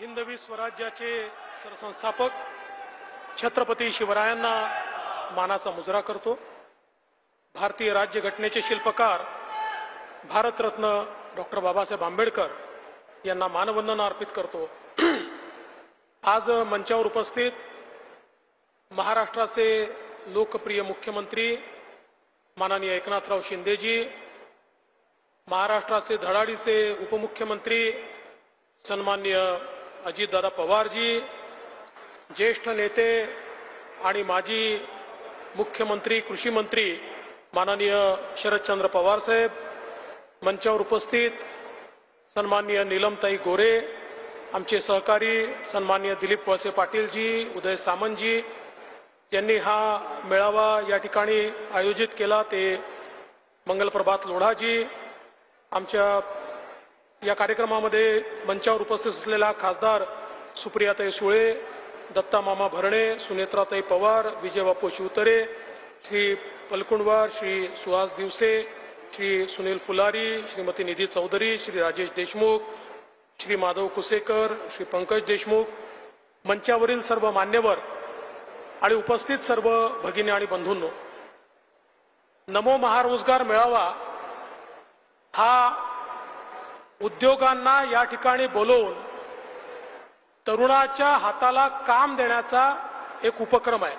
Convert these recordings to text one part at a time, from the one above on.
हिंदवी स्वराज्याचे सरसंस्थापक छत्रपती शिवरायांना मानाचा मुजरा करतो। भारतीय राज्यघटनेचे शिल्पकार भारतरत्न डॉक्टर बाबासाहेब आंबेडकर यांना मानवंदना अर्पित करतो। आज मंचावर उपस्थित महाराष्ट्राचे लोकप्रिय मुख्यमंत्री माननीय एकनाथराव शिंदेजी, महाराष्ट्राचे धडाडीचे उपमुख्यमंत्री सन्माननीय अजितदादा पवारजी, ज्येष्ठ नेते आणि माजी मुख्यमंत्री कृषी मंत्री माननीय शरदचंद्र पवार साहेब, मंचावर उपस्थित सन्माननीय नीलमताई गोरे, आमचे सहकारी सन्माननीय दिलीप वळसे पाटीलजी, उदय सामंतजी ज्यांनी हा मेळावा या ठिकाणी आयोजित केला, ते मंगलप्रभात लोढाजी, आमच्या या कार्यक्रमामध्ये मंचावर उपस्थित असलेला खासदार सुप्रियाताई सुळे, दत्ता मामा भरणे, सुनेत्राताई पवार, विजयबापू शिवतरे, श्री पलकुंडवार, श्री सुहास दिवसे, श्री सुनील फुलारी, श्रीमती निधी चौधरी, श्री राजेश देशमुख, श्री माधव कुसेकर, श्री पंकज देशमुख, मंचावरील सर्व मान्यवर आणि उपस्थित सर्व भगिनी आणि बंधूंनो, नमो महारोजगार मेळावा हा उद्योगांना या ठिकाणी बोलवून तरुणाच्या हाताला काम देण्याचा एक उपक्रम आहे।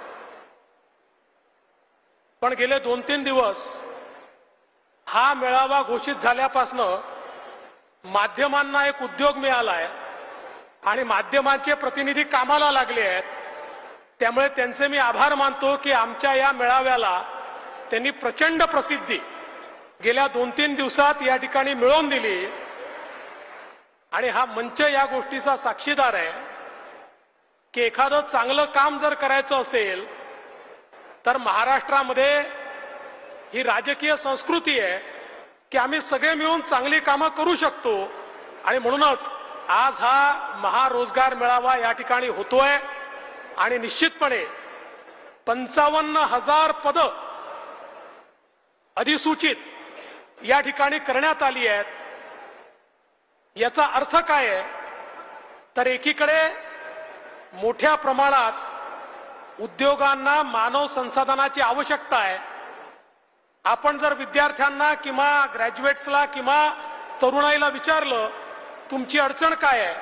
पण गेले 2-3 दिवस हा मेळावा घोषित झाल्यापासून माध्यमांना एक उद्योग मिळाला आहे आणि माध्यमांचे प्रतिनिधी कामाला लागले आहेत। त्यामुळे त्यांचे मी आभार मानतो की आमच्या या मेळाव्याला त्यांनी प्रचंड प्रसिद्धी गेल्या 2-3 दिवसात या ठिकाणी मिळवून दिली आणि हा मंच या गोष्टीचा साक्षीदार आहे की एखादं चांगलं काम जर करायचं असेल तर महाराष्ट्रामध्ये ही राजकीय संस्कृती आहे की आम्ही सगळे मिळून चांगली कामं करू शकतो आणि म्हणूनच आज हा महारोजगार मेळावा या ठिकाणी होतोय आणि निश्चितपणे 55,000 पदं अधिसूचित या ठिकाणी करण्यात आली आहेत। याचा अर्थ काय आहे तर एकीकडे मोठ्या प्रमाणात उद्योगांना मानव संसाधनाची आवश्यकता आहे। आपण जर विद्यार्थ्यांना किंवा ग्रॅज्युएट्सला किंवा तरुणाईला विचारलं तुमची अडचण काय आहे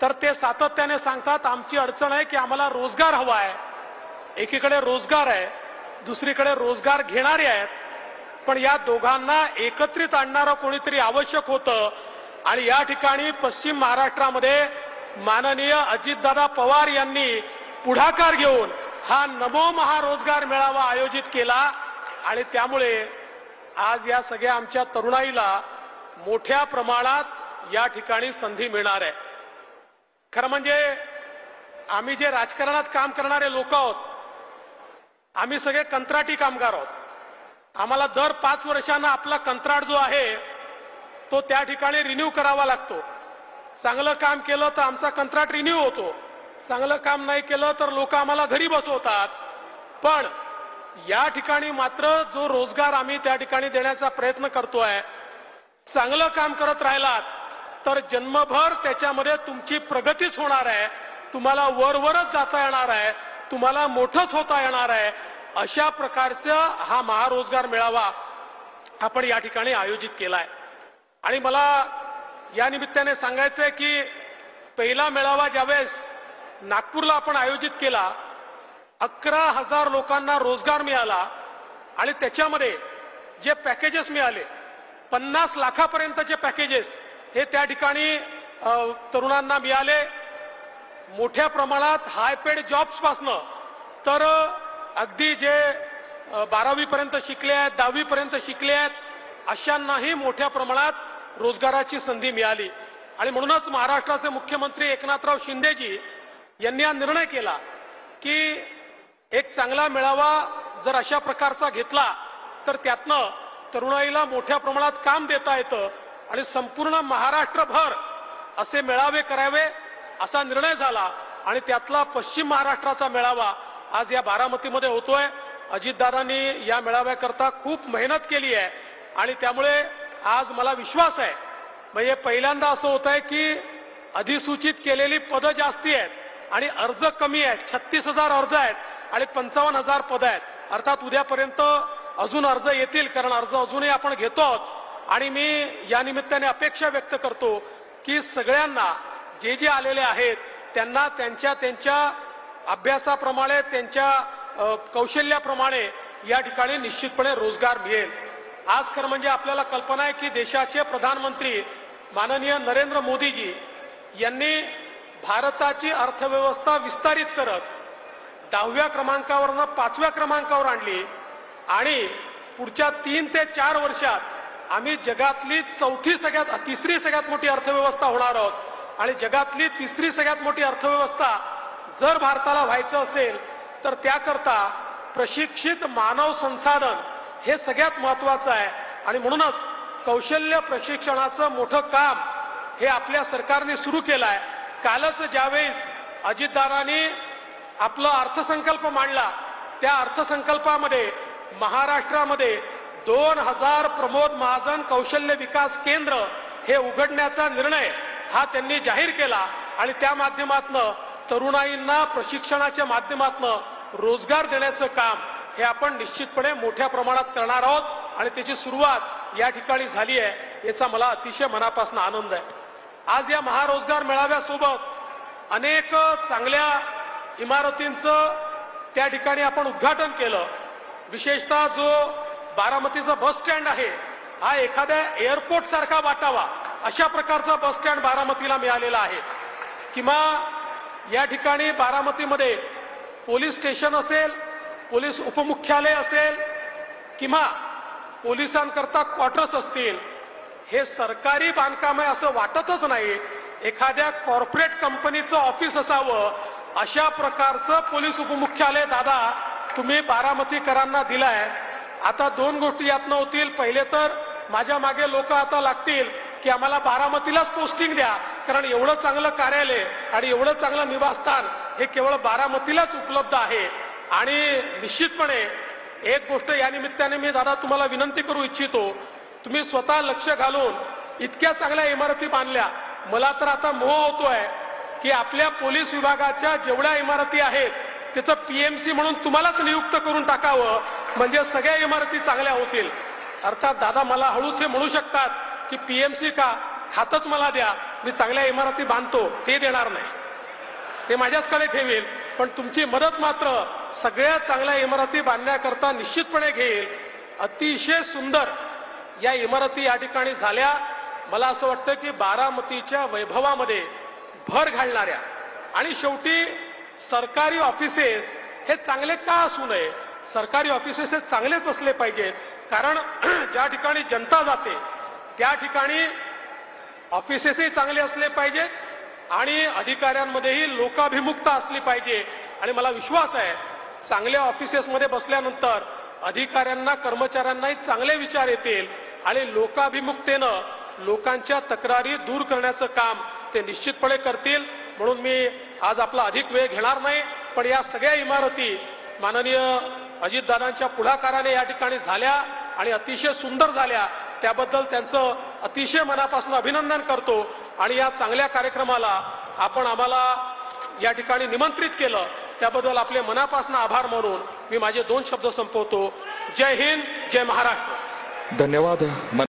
तर ते सातत्याने सांगतात आमची अडचण आहे की आम्हाला रोजगार हवा आहे। एकीकडे रोजगार आहे, दुसरीकडे रोजगार घेणारे आहेत, पण या दोघांना एकत्रित आणणारं कोणीतरी आवश्यक होतं आणि या ठिकाणी पश्चिम महाराष्ट्रामध्ये माननीय अजितदादा पवार यांनी पुढाकार घेऊन हा नमो महारोजगार मेळावा आयोजित केला आणि त्यामुळे आज या सगळ्या आमच्या तरुणाईला मोठ्या प्रमाणात या ठिकाणी संधी मिळणार आहे। खरं म्हणजे आम्ही जे राजकारणात काम करणारे लोक आहोत, आम्ही सगळे कंत्राटी कामगार आहोत। आम्हाला दर 5 वर्षांना आपला कंत्राट जो आहे तो त्या ठिकाणी रिन्यू करावा लागतो। चांगलं काम केलं तर आमचा कंत्राट रिन्यू होतो, चांगलं काम नाही केलं तर लोक आम्हाला घरी बसवतात। पण या ठिकाणी मात्र जो रोजगार आम्ही त्या ठिकाणी देण्याचा प्रयत्न करतोय, चांगलं काम करत राहिलात तर जन्मभर त्याच्यामध्ये तुमची प्रगतीच होणार आहे, तुम्हाला वरवरच जाता येणार आहे, तुम्हाला मोठंच होता येणार आहे। अशा प्रकारचा हा महारोजगार मेळावा आपण या ठिकाणी आयोजित केलाय आणि मला या निमित्ताने सांगायचं आहे की पहिला मेळावा ज्यावेळेस नागपूरला आपण आयोजित केला 11,000 लोकांना रोजगार मिळाला आणि त्याच्यामध्ये जे पॅकेजेस मिळाले 50 लाखापर्यंतचे पॅकेजेस हे त्या ठिकाणी तरुणांना मिळाले। मोठ्या प्रमाणात हाय पेड जॉब्स पासनं तर अगदी जे 12वी पर्यंत शिकले आहेत, 10वी पर्यंत शिकले आहेत, अशांनाही मोठ्या प्रमाणात रोजगाराची संधी मिळाली आणि म्हणूनच महाराष्ट्राचे मुख्यमंत्री एकनाथराव शिंदेजी यांनी हा निर्णय केला की एक चांगला मेळावा जर अशा प्रकारचा घेतला तर त्यातनं तरुणाईला मोठ्या प्रमाणात काम देता येतं आणि संपूर्ण महाराष्ट्रभर असे मेळावे करावे असा निर्णय झाला आणि त्यातला पश्चिम महाराष्ट्राचा मेळावा आज या बारामतीमध्ये होतोय। अजितदादांनी या मेळाव्याकरता खूप मेहनत केली आहे आणि त्यामुळे आज मला विश्वास आहे म्हणजे पहिल्यांदा असं होत आहे की अधिसूचित केलेली पदं जास्ती आहेत आणि अर्ज कमी आहेत. 36,000 अर्ज आहेत आणि 55,000 पदं आहेत. अर्थात उद्यापर्यंत अजून अर्ज येतील, कारण अर्ज अजूनही आपण घेतो आहोत. आणि मी या निमित्ताने अपेक्षा व्यक्त करतो की सगळ्यांना जे जे आलेले आहेत त्यांना त्यांच्या त्यांच्या अभ्यासाप्रमाणे, त्यांच्या कौशल्याप्रमाणे या ठिकाणी निश्चितपणे रोजगार मिळेल. आज खरं म्हणजे आपल्याला कल्पना आहे की देशाचे प्रधानमंत्री माननीय नरेंद्र मोदीजी यांनी भारताची अर्थव्यवस्था विस्तारित करत 10व्या क्रमांकावरनं 5व्या क्रमांकावर आणली आणि पुढच्या 3 ते 4 वर्षात आम्ही जगातली तिसरी सगळ्यात मोठी अर्थव्यवस्था होणार आहोत. आणि जगातली तिसरी सगळ्यात मोठी अर्थव्यवस्था जर भारताला व्हायचं असेल तर त्याकरता प्रशिक्षित मानव संसाधन हे सगळ्यात महत्वाचं आहे. आणि म्हणूनच कौशल्य प्रशिक्षणाचं मोठं काम हे आपल्या सरकारने सुरू केलं आहे. कालच ज्यावेळेस अजितदादांनी आपला अर्थसंकल्प मांडला त्या अर्थसंकल्पामध्ये महाराष्ट्रामध्ये 2000 प्रमोद महाजन कौशल्य विकास केंद्र हे उघडण्याचा निर्णय हा त्यांनी जाहीर केला. आणि त्या माध्यमातून तरुणाईंना प्रशिक्षणाच्या माध्यमातून रोजगार देण्याचं काम हे आपण निश्चितपणे मोठ्या प्रमाणात करणार आहोत. आणि त्याची सुरुवात या ठिकाणी झाली आहे, याचा मला अतिशय मनापासून आनंद आहे. आज या महारोजगार मेळाव्यासोबत अनेक चांगल्या इमारतींचं त्या ठिकाणी आपण उद्घाटन केलं. विशेषतः जो बारामतीचा बस स्टँड आहे हा एखाद्या एअरपोर्ट सारखा वाटावा अशा प्रकारचा बस स्टँड बारामतीला मिळालेला आहे. किंवा या ठिकाणी बारामतीमध्ये पोलीस स्टेशन असेल, पोलीस उपमुख्यालय असेल किंवा पोलिसांकरता क्वार्टर्स असतील, हे सरकारी बांधकाम आहे असं वाटतच नाही. एखाद्या कॉर्पोरेट कंपनीचं ऑफिस असावं अशा प्रकारचं पोलीस उपमुख्यालय दादा तुम्ही बारामतीकरांना दिलाय. आता 2 गोष्टी यातनं होतील. पहिले तर माझ्या मागे लोक आता लागतील की आम्हाला बारामतीलाच पोस्टिंग द्या, कारण एवढं चांगलं कार्यालय आणि एवढं चांगलं निवासस्थान हे केवळ बारामतीलाच उपलब्ध आहे. आणि निश्चितपणे एक गोष्ट या निमित्ताने मी दादा तुम्हाला विनंती करू इच्छितो, तुम्ही स्वतः लक्ष घालून इतक्या चांगल्या इमारती बांधल्या. मला तर आता मोह होतोय की आपल्या पोलीस विभागाच्या जेवढ्या इमारती आहेत त्याचं पीएमसी म्हणून तुम्हालाच नियुक्त करून टाकावं, म्हणजे सगळ्या इमारती चांगल्या होतील. अर्थात दादा मला हळूच हे म्हणू शकतात की पीएमसी का, खातच मला द्या, मी चांगल्या इमारती बांधतो. ते देणार नाही, ते माझ्याचकडे ठेवेल. पण तुमची मदत मात्र सगळ्या चांगल्या इमारती बांधण्याकरता निश्चितपणे घेईल. अतिशय सुंदर या इमारती या ठिकाणी झाल्या. मला असं वाटतं की बारामतीच्या वैभवामध्ये भर घालणाऱ्या आणि शेवटी सरकारी ऑफिसेस हे चांगले का असू नये, सरकारी ऑफिसेस हे चांगलेच असले पाहिजेत. कारण ज्या ठिकाणी जनता जाते त्या ठिकाणी ऑफिसेसही चांगले असले पाहिजेत आणि अधिकाऱ्यांमध्येही लोकाभिमुखता असली पाहिजे. आणि मला विश्वास आहे चांगल्या ऑफिसेसमध्ये बसल्यानंतर अधिकाऱ्यांना, कर्मचाऱ्यांनाही चांगले विचार येतील आणि लोकाभिमुखतेनं लोकांच्या तक्रारी दूर करण्याचं काम ते निश्चितपणे करतील. म्हणून मी आज आपला अधिक वेळ घेणार नाही, पण या सगळ्या इमारती माननीय अजितदादांच्या पुढाकाराने या ठिकाणी झाल्या आणि अतिशय सुंदर झाल्या. त्याबद्दल त्यांचं अतिशय मनापासून अभिनंदन करतो. आणि या चांगल्या कार्यक्रमाला आपण आम्हाला या ठिकाणी निमंत्रित केलं त्याबद्दल आपले मनापासून आभार मानून मी माझे 2 शब्द संपवतो. जय हिंद, जय महाराष्ट्र. धन्यवाद.